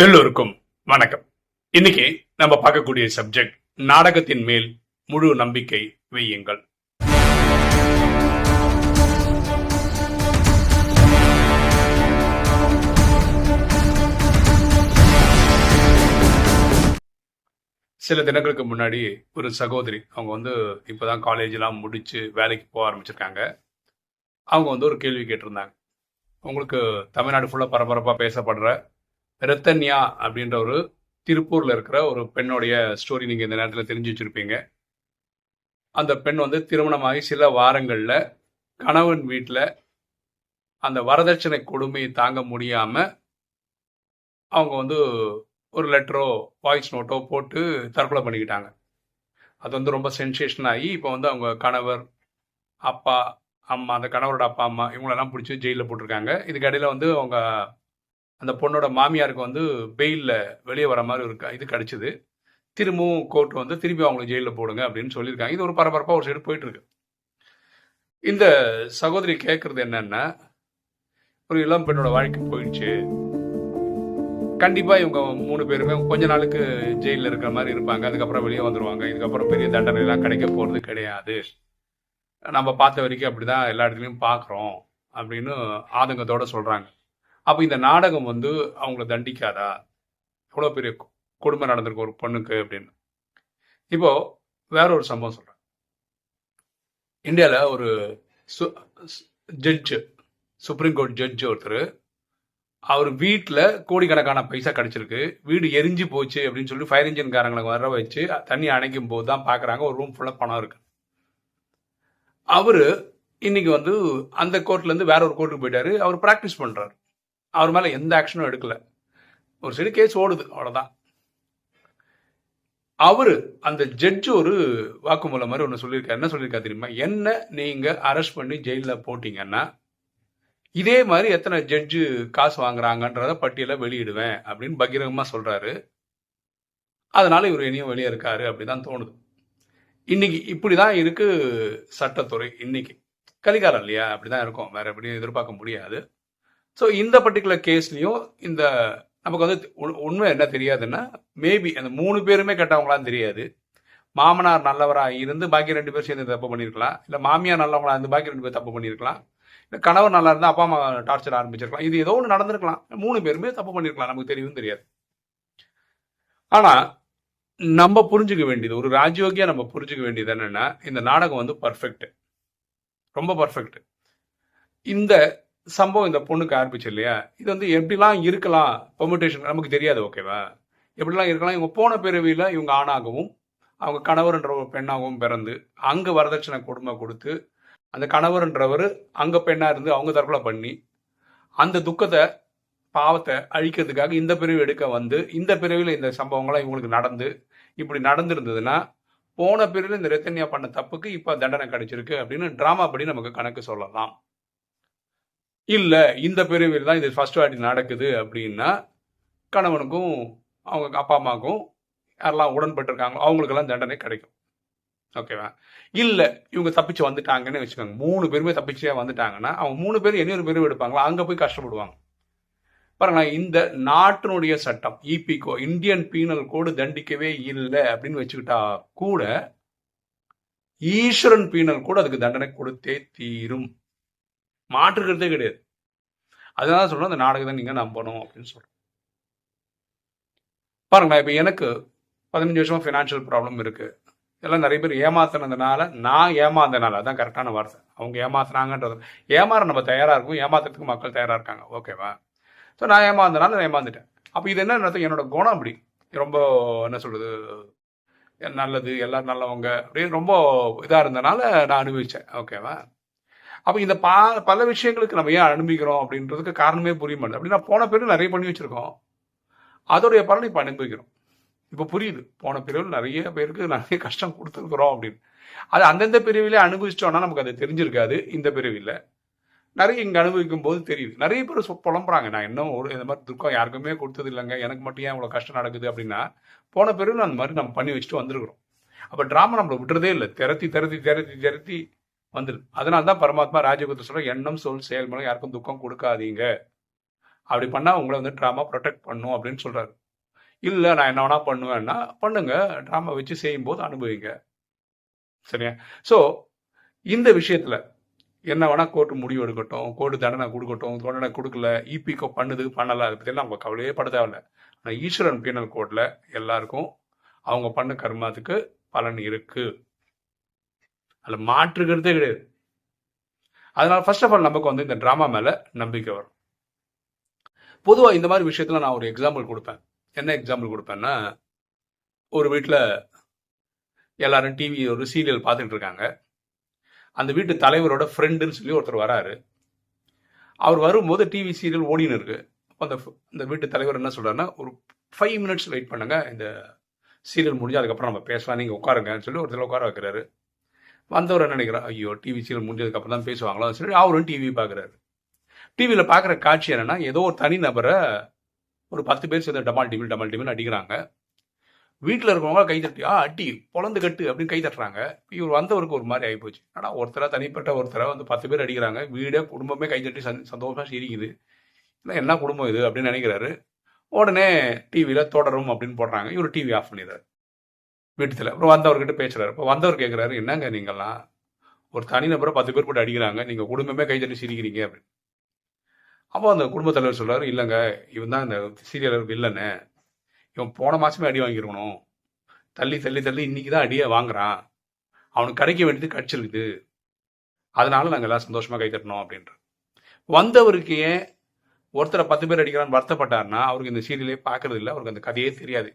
எல்லோருக்கும் வணக்கம். இன்னைக்கு நம்ம பார்க்கக்கூடிய சப்ஜெக்ட் நாடகத்தின் மேல் முழு நம்பிக்கை வையுங்கள். சில தினங்களுக்கு முன்னாடி ஒரு சகோதரி, அவங்க இப்பதான் காலேஜ் எல்லாம் முடிச்சு வேலைக்கு போக ஆரம்பிச்சிருக்காங்க. அவங்க ஒரு கேள்வி கேட்டிருந்தாங்க. உங்களுக்கு தமிழ்நாடு ஃபுல்லா பரபரப்பா பேசப்படுற ரத்தன்யா அப்படின்ற ஒரு திருப்பூர்ல இருக்கிற ஒரு பெண்ணுடைய ஸ்டோரி நீங்க இந்த நேரத்தில் தெரிஞ்சு வச்சிருப்பீங்க. அந்த பெண் திருமணமாகி சில வாரங்கள்ல கணவன் வீட்டில் அந்த வரதட்சணை கொடுமையை தாங்க முடியாம அவங்க ஒரு லெட்டரோ வாய்ஸ் நோட்டோ போட்டு தற்கொலை பண்ணிக்கிட்டாங்க. அது ரொம்ப சென்சேஷன் ஆகி இப்போ அவங்க கணவர், அப்பா, அம்மா, அந்த கணவரோட அப்பா அம்மா இவங்களெல்லாம் பிடிச்சி ஜெயிலில் போட்டிருக்காங்க. இதுக்கு இடையில அவங்க அந்த பொண்ணோட மாமியாருக்கு பெயிலில் வெளியே வர மாதிரி ஒரு இது கிடச்சிது. திரும்பவும் கோர்ட் திரும்பி அவங்களுக்கு ஜெயிலில் போடுங்க அப்படின்னு சொல்லியிருக்காங்க. இது ஒரு பரபரப்பாக ஒரு சைடு போயிட்டு இருக்கு. இந்த சகோதரி கேட்கறது என்னன்னா, ஒரு இளம் பெண்ணோட வாழ்க்கை போயிடுச்சு, கண்டிப்பா இவங்க 3 பேருமே கொஞ்ச நாளுக்கு ஜெயிலில் இருக்கிற மாதிரி இருப்பாங்க, அதுக்கப்புறம் வெளியே வந்துருவாங்க, இதுக்கப்புறம் பெரிய தண்டனை எல்லாம் கிடைக்க போறது கிடையாது, நம்ம பார்த்த வரைக்கும் அப்படிதான் எல்லா இடத்துலையும் பார்க்குறோம் அப்படின்னு ஆதங்கத்தோட சொல்றாங்க. அப்போ இந்த நாடகம் அவங்கள தண்டிக்காதா? எவ்வளோ பெரிய கொடுமை நடந்திருக்கு ஒரு பொண்ணுக்கு அப்படின்னு. இப்போ வேற ஒரு சம்பவம் சொல்றேன். இந்தியாவில் ஒரு ஜட்ஜு, சுப்ரீம் கோர்ட் ஜட்ஜு ஒருத்தர், அவர் வீட்டில் கோடிக்கணக்கான பைசா கிடைச்சிருக்கு, வீடு எரிஞ்சு போச்சு அப்படின்னு சொல்லி ஃபயர் இன்ஜின்காரங்களை வர வச்சு தண்ணி அணைக்கும் போது தான் பார்க்குறாங்க ஒரு ரூம் ஃபுல்லாக பணம் இருக்கு. அவரு இன்னைக்கு அந்த கோர்ட்லேருந்து வேற ஒரு கோர்ட்டுக்கு போயிட்டாரு. அவர் ப்ராக்டிஸ் பண்ணுறாரு. அவர் மேலே எந்த ஆக்ஷனும் எடுக்கல. ஒரு சைடு கேஸ் ஓடுது, அவ்வளோதான். அவரு அந்த ஜட்ஜு ஒரு வாக்குமூலம் மாதிரி ஒன்று சொல்லியிருக்காரு. என்ன சொல்லியிருக்காரு தெரியுமா? என்ன நீங்க அரெஸ்ட் பண்ணி ஜெயிலில் போட்டீங்கன்னா இதே மாதிரி எத்தனை ஜட்ஜு காசு வாங்குறாங்கன்றத பட்டியலை வெளியிடுவேன் அப்படின்னு பகிரங்கமா சொல்றாரு. அதனால இவர் இனியும் வெளியே இருக்காரு அப்படிதான் தோணுது. இன்னைக்கு இப்படிதான் இருக்கு சட்டத்துறை. இன்னைக்கு கலிகாலம் இல்லையா? அப்படிதான் இருக்கும், வேற எப்படியும் எதிர்பார்க்க முடியாது. ஸோ இந்த பர்டிகுலர் கேஸ்லையும் இந்த நமக்கு உண்மை என்ன தெரியாதுன்னா, மேபி அந்த 3 பேருமே கெட்டவங்களான்னு தெரியாது. மாமனார் நல்லவராக இருந்து பாக்கி 2 பேர் சேர்ந்து தப்பு பண்ணியிருக்கலாம், இல்லை மாமியார் நல்லவங்களா இருந்து பாக்கி 2 பேர் தப்பு பண்ணியிருக்கலாம், இல்லை கணவர் நல்லா இருந்தால் அப்பா அம்மா டார்ச்சர் ஆரம்பிச்சிருக்கலாம். இது ஏதோ ஒன்று நடந்திருக்கலாம். 3 பேருமே தப்பு பண்ணியிருக்கலாம், நமக்கு தெரியவும் தெரியாது. ஆனால் நம்ம புரிஞ்சுக்க வேண்டியது, ஒரு ராஜயோகியா நம்ம புரிஞ்சுக்க வேண்டியது என்னன்னா, இந்த நாடகம் பர்ஃபெக்ட், ரொம்ப பர்ஃபெக்ட். இந்த சம்பவம் இந்த பொண்ணுக்கு ஆரம்பிச்சு இல்லையா, இது எப்படிலாம் இருக்கலாம், பெர்முடேஷன் நமக்கு தெரியாது, ஓகேவா? எப்படிலாம் இருக்கலாம். இவங்க போன பிறவியில் இவங்க ஆணாகவும் அவங்க கணவர்ன்ற ஒரு பெண்ணாகவும் பிறந்து அங்கே வரதட்சணை கொடுமை கொடுத்து அந்த கணவர்ன்றவர் அங்கே பெண்ணாக இருந்து அவங்க தற்கொலை பண்ணி அந்த துக்கத்தை பாவத்தை அழிக்கிறதுக்காக இந்த பிரிவு எடுக்க இந்த பிரிவில் இந்த சம்பவங்களாம் இவங்களுக்கு நடந்து இப்படி நடந்திருந்ததுன்னா, போன பிரிவில் இந்த ரத்தன்யா பண்ண தப்புக்கு இப்போ தண்டனை கிடைச்சிருக்கு அப்படின்னு டிராமா படி நமக்கு கணக்கு சொல்லலாம். இல்ல இந்த பிரிவில் தான் இது ஃபர்ஸ்ட் வாட்டி நடக்குது அப்படின்னா, கணவனுக்கும் அவங்க அப்பா அம்மாவுக்கும் யாரெல்லாம் உடன்பட்டிருக்காங்களோ அவங்களுக்கெல்லாம் தண்டனை கிடைக்கும், ஓகேவா? இல்ல இவங்க தப்பிச்சு வந்துட்டாங்கன்னு வச்சுக்கோங்க, 3 பேருமே தப்பிச்சே வந்துட்டாங்கன்னா அவங்க 3 பேரும் இன்னொரு பிரிவு எடுப்பாங்களா, அங்க போய் கஷ்டப்படுவாங்க. பாருங்க, இந்த நாட்டினுடைய சட்டம் இபிகோ, இந்தியன் பீனல் கோடு தண்டிக்கவே இல்லை அப்படின்னு வச்சுக்கிட்டா கூட ஈஸ்வரன் பீனல் கூட அதுக்கு தண்டனை கொடுத்தே தீரும், மாற்றுக்கிறதே கிடையாது. அதனால சொல்றேன், அந்த நாடகத்தை நீங்க நம்பணும் அப்படின்னு சொல்றேன். பாருங்களேன், இப்ப எனக்கு 15 வருஷமா ஃபினான்ஷியல் ப்ராப்ளம் இருக்கு. எல்லாம் நிறைய பேர் ஏமாத்தினதுனால, நான் ஏமாந்தனால, அதான் கரெக்டான வார்த்தை, அவங்க ஏமாத்தினாங்கன்றது. ஏமாற நம்ம தயாரா இருக்கும், ஏமாத்துறதுக்கு மக்கள் தயாரா இருக்காங்க, ஓகேவா? ஸோ நான் ஏமாந்தனால நான் ஏமாந்துட்டேன். அப்போ இது என்ன, என்னோட குணம் அப்படி ரொம்ப என்ன சொல்றது, நல்லது, எல்லாரும் நல்லவங்க அப்படின்னு ரொம்ப இதா இருந்தனால நான் அனுபவிச்சேன், ஓகேவா? அப்போ இந்த பல விஷயங்களுக்கு நம்ம ஏன் அனுபவிக்கிறோம் அப்படின்றதுக்கு காரணமே புரிய மாட்டேன். அப்படின்னா போன பிறகு நிறைய பண்ணி வச்சிருக்கோம், அதோடைய பலனை இப்போ அனுபவிக்கிறோம். இப்போ புரியுது, போன பிரிவில் நிறைய பேருக்கு நிறைய கஷ்டம் கொடுத்துருக்குறோம் அப்படின்னு. அது அந்தந்த பிரிவிலே அனுபவிச்சிட்டோம்னா நமக்கு அது தெரிஞ்சிருக்காது. இந்த பிரிவில் நிறைய இங்கே அனுபவிக்கும் போது தெரியுது. நிறைய பேர் புலம்புறாங்க, நான் இன்னும் இந்த மாதிரி துக்கம் யாருக்குமே கொடுத்தது இல்லைங்க, எனக்கு மட்டும் ஏன் இவ்வளோ கஷ்டம் நடக்குது அப்படின்னா, போன பிரிவில் அந்த மாதிரி நம்ம பண்ணி வச்சுட்டு வந்துருக்குறோம். அப்போ ட்ராமா நம்மளை விட்டுறதே இல்லை, திரத்தி வந்துடுது. அதனால தான் பரமாத்மா ராஜகுரு சொல்ற, எண்ணம் சொல் செயல் மூலம் யாருக்கும் துக்கம் கொடுக்காதீங்க அப்படி பண்ணா உங்கள வந்து ட்ராமா புரொடெக்ட் பண்ணும் அப்படின்னு சொல்றாரு. இல்ல நான் என்ன வேணா பண்ணுவேன்னா, பண்ணுங்க. ட்ராமா வச்சு செய்யும்போது அனுபவிங்க. சரியா? ஸோ இந்த விஷயத்துல என்ன வேணா கோர்ட் முடிவு எடுக்கட்டும், கோர்ட் தண்டனை குடுக்கட்டும், தண்டனை குடுக்கல, இபிகோ பண்ணுது, பண்ணல, அத பத்திலாம் நம்ம கவலையே பட தேவையில்ல. ஆனா ஈஸ்வரன் பீனல் கோட்ல எல்லாருக்கும் அவங்க பண்ண கர்மாத்துக்கு பலன் இருக்கு. அதுல மாற்றுக்கிறதே கிடையாது. அதனால ஃபர்ஸ்ட் ஆஃப் ஆல் நமக்கு வந்து இந்த டிராமா மேல நம்பிக்கை வரும். பொதுவா இந்த மாதிரி விஷயத்துல நான் ஒரு எக்ஸாம்பிள் கொடுப்பேன். என்ன எக்ஸாம்பிள் கொடுப்பேன்னா, ஒரு வீட்ல எல்லாரும் டிவி ஒரு சீரியல் பார்த்துட்டு இருக்காங்க. அந்த வீட்டு தலைவரோட ஃப்ரெண்டுன்னு சொல்லி ஒருத்தர் வராரு. அவர் வரும்போது டிவி சீரியல் ஓடின்னு இருக்கு. அந்த அந்த வீட்டு தலைவர் என்ன சொல்றாருன்னா, ஒரு 5 மினிட்ஸ் வெயிட் பண்ணுங்க, இந்த சீரியல் முடிஞ்சு அதுக்கப்புறம் நம்ம பேசலாம், நீங்க உட்காருங்கன்னு சொல்லி ஒருத்தர் உட்கார வைக்கிறாரு. வந்தவர் என்ன நினைக்கிறார், ஐயோ டிவி சீரியல் முடிஞ்சதுக்கு அப்புறம் தான் பேசுவாங்களோ சொல்லி அவரும் டிவி பார்க்குறாரு. டிவியில் பார்க்குற காட்சி என்னன்னா, ஏதோ ஒரு தனி நபரை ஒரு 10 பேர் சேர்ந்து டமால் டிமில் அடிக்கிறாங்க. வீட்டில் இருக்கவங்க கைத்தட்டி அடி பொழந்து கட்டு அப்படின்னு கை தட்டுறாங்க. இவர் வந்தவருக்கு ஒரு மாதிரி ஆகிப்போச்சு. ஆனால் ஒருத்தராக தனிப்பட்ட ஒருத்தரை வந்து 10 பேர் அடிக்கிறாங்க, வீடே குடும்பமே கைத்தட்டி சந்தோஷமாக சிரிக்குது. இல்லை என்ன குடும்பம் இது அப்படின்னு நினைக்கிறாரு. உடனே டிவியில் தொடரும் அப்படின்னு போடுறாங்க. இவர் டிவி ஆஃப் பண்ணிடுறாரு வீட்டுல. அப்புறம் வந்தவர்கிட்ட பேசுறாரு. இப்போ வந்தவர் கேட்குறாரு, என்னங்க நீங்கள்லாம் ஒரு தனிநபரை 10 பேர் போட்டு அடிக்கிறாங்க, நீங்கள் குடும்பமே கைத்தட்டி சிரிக்கிறீங்க அப்படின்னு. அப்போ அந்த குடும்ப தலைவர் சொல்றாரு, இல்லைங்க இவன் தான் இந்த சீரியலர் வில்லனு, இவன் போன மாசமே அடி வாங்கியிருக்கணும், தள்ளி தள்ளி தள்ளி இன்னைக்கு தான் அடியே வாங்குறான், அவனுக்கு கிடைக்க வேண்டியது கிடைச்சிருக்குது, அதனால நாங்கள் எல்லாம் சந்தோஷமா கை தட்டணும் அப்படின்ற. வந்தவருக்கு ஏன் ஒருத்தரை 10 பேர் அடிக்கிறான்னு வருத்தப்பட்டாருன்னா, அவருக்கு இந்த சீரியலே பார்க்கறது இல்லை, அவருக்கு அந்த கதையே தெரியாது.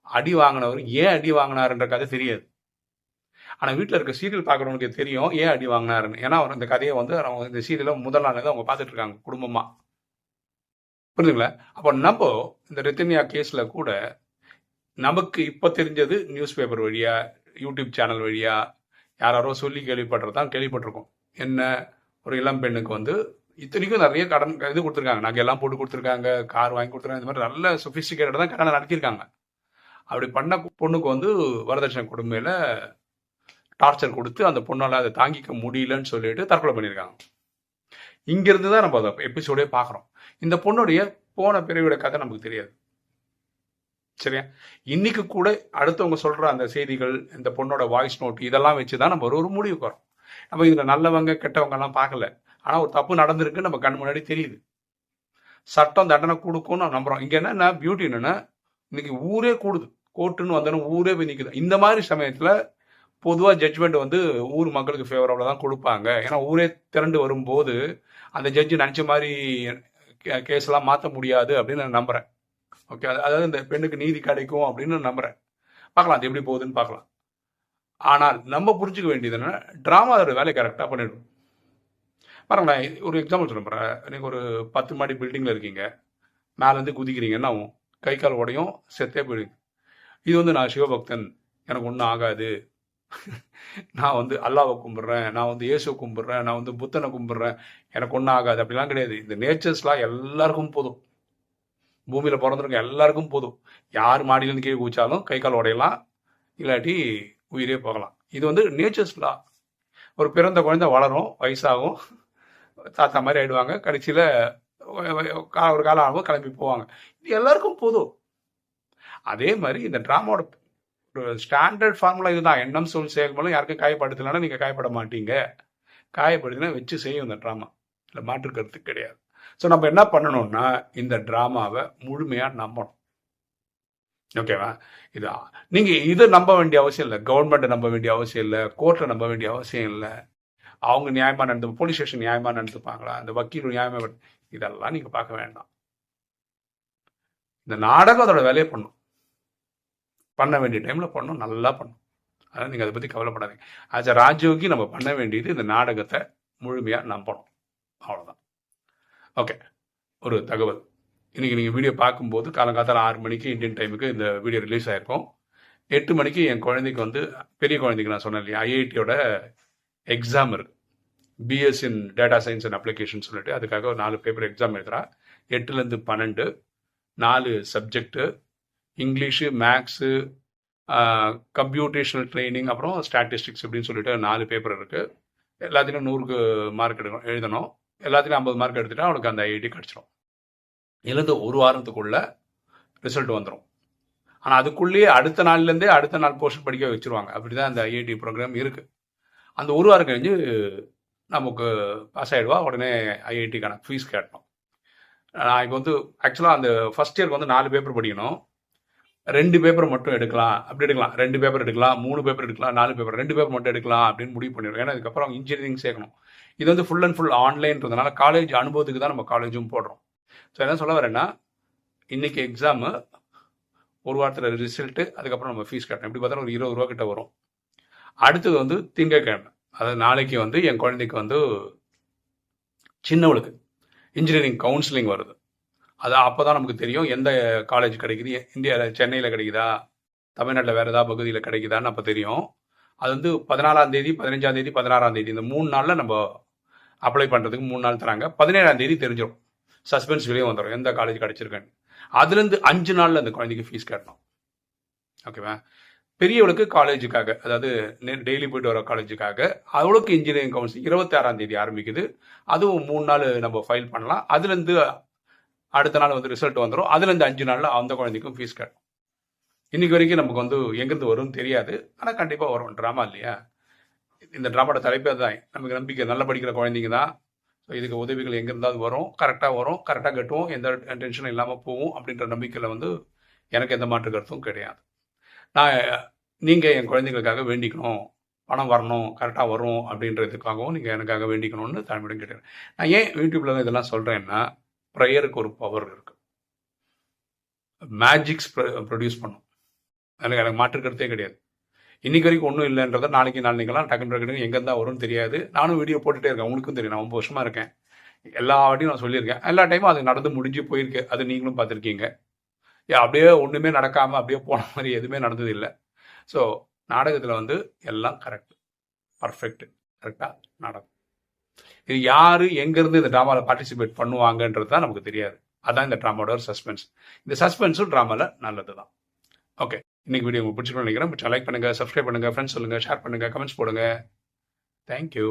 அடி வாங்கினவர் ஏன் அடி வாங்கினாருன்ற கதை தெரியாது. ஆனால் வீட்டில் இருக்க சீரியல் பார்க்குறவங்களுக்கு தெரியும் ஏன் அடி வாங்கினாருன்னு. ஏன்னா அவர் இந்த கதையை வந்து அவங்க இந்த சீரியலை முதல் நாள் அவங்க பார்த்துட்டு இருக்காங்க குடும்பமா. புரிஞ்சுங்களா? அப்போ நம்ம இந்த ரித்தன்யா கேஸ்ல கூட நமக்கு இப்போ தெரிஞ்சது நியூஸ் பேப்பர் வழியா, யூடியூப் சேனல் வழியா, யாரோ சொல்லி கேள்விப்பட்டிருக்கோம். என்ன, ஒரு இளம் பெண்ணுக்கு வந்து இத்தனைக்கும் நிறைய கடன் இது கொடுத்துருக்காங்க, நகை எல்லாம் போட்டு கொடுத்துருக்காங்க, கார் வாங்கி கொடுத்துருக்காங்க, இந்த மாதிரி நல்ல சொபிஸ்டிகேட்டட் தான் கடனை நடத்தியிருக்காங்க. அப்படி பண்ண பொண்ணுக்கு வந்து வரதட்சணை கொடுமையில டார்ச்சர் கொடுத்து அந்த பொண்ணால் அதை தாங்கிக்க முடியலன்னு சொல்லிட்டு தற்கொலை பண்ணியிருக்காங்க. இங்கிருந்து தான் நம்ம அதை எபிசோடே பார்க்குறோம். இந்த பொண்ணுடைய போன பிறவியோட கதை நமக்கு தெரியாது. சரியா? இன்னைக்கு கூட அடுத்தவங்க சொல்ற அந்த செய்திகள், இந்த பொண்ணோட வாய்ஸ் நோட், இதெல்லாம் வச்சுதான் நம்ம ஒரு முடிவுக்கு வரோம். நம்ம இதுல நல்லவங்க கெட்டவங்க எல்லாம் பார்க்கல. ஆனா ஒரு தப்பு நடந்திருக்கு நம்ம கண் முன்னாடி தெரியுது. சட்டம் தண்டனை கொடுக்கும்னு நம்ம நம்புறோம். இங்க என்ன பியூட்டி என்னன்னா, இன்னைக்கு ஊரே கூடுது, கோர்ட்டுன்னு வந்தாலும் ஊரே போய் நிக்குது. இந்த மாதிரி சமயத்துல பொதுவா ஜட்ஜ்மெண்ட் வந்து ஊர் மக்களுக்கு ஃபேவரபிளா தான் கொடுப்பாங்க. ஏன்னா ஊரே திரண்டு வரும்போது அந்த ஜட்ஜி நினைச்ச மாதிரி கேஸ் எல்லாம் மாற்ற முடியாது அப்படின்னு நான் நம்புறேன். ஓகே, அதாவது இந்த பெண்ணுக்கு நீதி கிடைக்கும் அப்படின்னு நம்புறேன். பார்க்கலாம் அது எப்படி போகுதுன்னு பார்க்கலாம். ஆனால் நம்ம புரிஞ்சுக்க வேண்டியது என்னன்னா, டிராமா அதோட வேலையை கரெக்டாக பண்ணிடும். பாருங்களேன், ஒரு எக்ஸாம்பிள் சொல்ல போகிறேன். நீங்கள் ஒரு 10 மாடி பில்டிங்கில் இருக்கீங்க, மேலேருந்து குதிக்கிறீங்க, என்ன ஆகும்? கை கால் உடையும், செத்தே போயிடுங்க. இது வந்து நான் சிவபக்தன், எனக்கு ஒன்றும் ஆகாது, நான் வந்து அல்லாவை கும்பிட்றேன், நான் வந்து இயேசுவை கும்பிட்றேன், நான் வந்து புத்தனை கும்பிட்றேன், எனக்கு ஒன்றும் ஆகாது அப்படிலாம் கிடையாது. இந்த நேச்சர்ஸ்லாம் எல்லாருக்கும் போதும். பூமியில் பிறந்திருக்க எல்லாருக்கும் போதும். யார் மாடியிலேருந்து கீழே குதிச்சாலும் கை கால் உடையலாம், இல்லாட்டி உயிரே போகலாம். இது வந்து நேச்சர்ஸ்லா. ஒரு பிறந்த குழந்தை வளரும், வயசாகும், தாத்தா மாதிரி ஆயிடுவாங்க, கடைசியில் ஒரு காலம் ஆகும் கிளம்பி போவாங்க. இது எல்லாருக்கும் போதும். அதே மாதிரி இந்த ட்ராமாவோட ஒரு ஸ்டாண்டர்ட் ஃபார்முலா இதுதான். எண்ணம் சொல் செயல்மூலம் யாருக்கும் காயப்படுத்தலைன்னா நீங்கள் காயப்பட மாட்டீங்க. காயப்படுத்தினா வச்சு செய்யும் இந்த ட்ராமா. இல்லை மாற்று கருத்து கிடையாது. ஸோ நம்ம என்ன பண்ணணும்னா, இந்த ட்ராமாவை முழுமையாக நம்பணும். ஓகேவா? இது நீங்கள் இதை நம்ப வேண்டிய அவசியம் இல்லை, கவர்மெண்ட்டை நம்ப வேண்டிய அவசியம் இல்லை, கோர்ட்டை நம்ப வேண்டிய அவசியம் இல்லை. அவங்க நியாயமாக நடந்து, போலீஸ் ஸ்டேஷன் நியாயமாக நடந்துப்பாங்களா, அந்த வக்கீல் நியாயமாக, இதெல்லாம் நீங்கள் பார்க்க வேண்டாம். இந்த நாடகம் அதோட வேலையை பண்ணும், பண்ண வேண்டிய டைமில் பண்ணும், நல்லா பண்ணும். அதனால் நீங்கள் அதை பற்றி கவலைப்படாதீங்க. ஆஸ் அ ராஜயோகி நம்ம பண்ண வேண்டியது இந்த நாடகத்தை முழுமையாக நம்பணும், அவ்வளோதான். ஓகே, ஒரு தகவல். இன்றைக்கி நீங்கள் வீடியோ பார்க்கும்போது காலங்காத்தால் 6 மணிக்கு இந்தியன் டைமுக்கு இந்த வீடியோ ரிலீஸ் ஆகிருக்கும். 8 மணிக்கு என் குழந்தைக்கு வந்து, பெரிய குழந்தைக்கு நான் சொன்னேன் இல்லையா, ஐஐடியோட எக்ஸாம் இருக்குது, BS in data science and application சொல்லிட்டு, அதுக்காக ஒரு 4 பேப்பர் எக்ஸாம் எழுதுறா. 8லேருந்து 12, 4 subject, English, maths, computational training, அப்புறம் ஸ்டாட்டிஸ்டிக்ஸ் அப்படின்னு சொல்லிட்டு 4 பேப்பர் இருக்குது. எல்லாத்துலேயும் 100க்கு மார்க் எழுதணும். எல்லாத்துலேயும் 50 மார்க் எடுத்துட்டா அவனுக்கு அந்த ஐஐடி கிடச்சிரும். இருந்து ஒரு வாரத்துக்குள்ள ரிசல்ட் வந்துடும். ஆனால் அதுக்குள்ளேயே அடுத்த நாள்லேருந்தே அடுத்த நாள் போர்ஷன் படிக்க வச்சுருவாங்க. அப்படி தான் அந்த ஐஐடி ப்ரோக்ராம் இருக்குது. அந்த ஒரு வாரம் கழிஞ்சு நமக்கு பாஸ் ஆகிடுவா. உடனே ஐஐடிக்கான ஃபீஸ் கேட்டோம். நான் இப்போ வந்து ஆக்சுவலாக அந்த ஃபஸ்ட் இயருக்கு வந்து 4 பேப்பர் படிக்கணும். 2 பேப்பர் மட்டும் எடுக்கலாம், அப்படி எடுக்கலாம். 2 பேப்பர் எடுக்கலாம், 3 பேப்பர் எடுக்கலாம், 4 பேப்பர், 2 பேப்பர் மட்டும் எடுக்கலாம் அப்படின்னு முடிவு பண்ணிடுவோம். ஏன்னா அதுக்கப்புறம் இன்ஜினியரிங் சேர்க்கணும். இது வந்து ஃபுல் அண்ட் ஃபுல் ஆன்லைன்றதுனால காலேஜ் அனுபவத்துக்கு தான் நம்ம காலேஜும் போடுறோம். ஸோ என்ன சொல்ல வரேன்னா, இன்னைக்கு எக்ஸாமு, ஒரு வாரத்தில் ரிசல்ட்டு, அதுக்கப்புறம் நம்ம ஃபீஸ் கட்டணும். இப்படி பார்த்தா ஒரு 20 ரூபா கிட்ட வரும். அடுத்தது வந்து திங்கட்கிழமை, அதாவது நாளைக்கு வந்து என் குழந்தைக்கு வந்து சின்னவளுக்கு இன்ஜினியரிங் கவுன்சிலிங் வருது. அது அப்போ தான் நமக்கு தெரியும் எந்த காலேஜ் கிடைக்குது, இந்தியாவில் சென்னையில் கிடைக்குதா, தமிழ்நாட்டில் வேறு ஏதாவது பகுதியில் கிடைக்குதான்னு அப்போ தெரியும். அது வந்து 14ஆம் தேதி, 15ஆம் தேதி, 16ஆம் தேதி, இந்த 3 நாளில் நம்ம அப்ளை பண்ணுறதுக்கு 3 நாள் தராங்க. 17ஆம் தேதி தெரிஞ்சிடும், சஸ்பென்ஸ் வெளியே வந்துடும் எந்த காலேஜ் கிடைச்சிருக்கேன்னு. அதுலேருந்து 5 நாளில் அந்த குழந்தைக்கு ஃபீஸ் கட்டணும். ஓகேவா? பெரியவளுக்கு காலேஜுக்காக, அதாவது டெய்லி போயிட்டு வர காலேஜுக்காக, அவளுக்கு இன்ஜினியரிங் கவுன்சிலிங் 26ஆம் தேதி ஆரம்பிக்குது. அதுவும் 3 நாள் நம்ம ஃபைல் பண்ணலாம். அதுலேருந்து அடுத்த நாள் வந்து ரிசல்ட் வந்துடும். அதுலேருந்து 5 நாளில் அந்த குழந்தைக்கும் ஃபீஸ் கட்டணும். இன்னைக்கு வரைக்கும் நமக்கு வந்து எங்கேருந்து வரும்னு தெரியாது, ஆனால் கண்டிப்பாக வரும். ட்ராமா இல்லையா? இந்த ட்ராமாவோட தலைப்பே தான். நமக்கு நம்பிக்கை, நல்லா படிக்கிற குழந்தைங்க தான். ஸோ இதுக்கு உதவிகள் எங்கே இருந்தாலும் வரும், கரெக்டாக கட்டுவோம், எந்த டென்ஷனும் இல்லாமல் போகும் அப்படின்ற நம்பிக்கையில் வந்து எனக்கு எந்த மாற்று கருத்தும் கிடையாது. நீங்கள் என் குழந்தைங்களுக்காக வேண்டிக்கணும், பணம் வரணும், கரெக்டாக வரும் அப்படின்றதுக்காகவும் நீங்கள் எனக்காக வேண்டிக்கணும்னு தாழ்மையுடன் கேட்டேன். நான் ஏன் யூடியூப்பில் இதெல்லாம் சொல்கிறேன்னா, ப்ரேயருக்கு ஒரு பவர் இருக்குது. மேஜிக்ஸ் ப்ரொடியூஸ் பண்ணும். எனக்கு மாற்று கருத்தே கிடையாது. இன்னைக்கு வரைக்கும் ஒன்றும் இல்லைன்றதை நாளைக்கெல்லாம் டக்குன்னு எங்கேருந்தா வரும்னு தெரியாது. நானும் வீடியோ போட்டுகிட்டே இருக்கேன், உங்களுக்கும் தெரியும். நான் 9 வருஷமாக இருக்கேன். எல்லா வாட்டியும் நான் சொல்லியிருக்கேன். எல்லா டைமும் அது நடந்து முடிஞ்சு போயிருக்கு. அது நீங்களும் பார்த்துருக்கீங்க. அப்படியே ஒன்றுமே நடக்காமல் அப்படியே போன மாதிரி எதுவுமே நடந்தது இல்லை. ஸோ நாடகத்தில் வந்து எல்லாம் பர்ஃபெக்ட், கரெக்டாக நடக்கும். இது யார் எங்கேருந்து இந்த ட்ராமாவில் பார்ட்டிசிபேட் பண்ணுவாங்கன்றது தான் நமக்கு தெரியாது. அதான் இந்த ட்ராமாவோட ஒரு சஸ்பென்ஸ். இந்த சஸ்பென்ஸும் ட்ராமாவில் நல்லது தான். ஓகே, இன்னைக்கு வீடியோ உங்களுக்கு பிடிச்சிக்கணும்னு நினைக்கிறேன். லைக் பண்ணுங்கள், சப்ஸ்கிரைப் பண்ணுங்கள், ஃப்ரெண்ட்ஸ் சொல்லுங்கள், ஷேர் பண்ணுங்கள், கமெண்ட்ஸ் போடுங்க. தேங்க்யூ.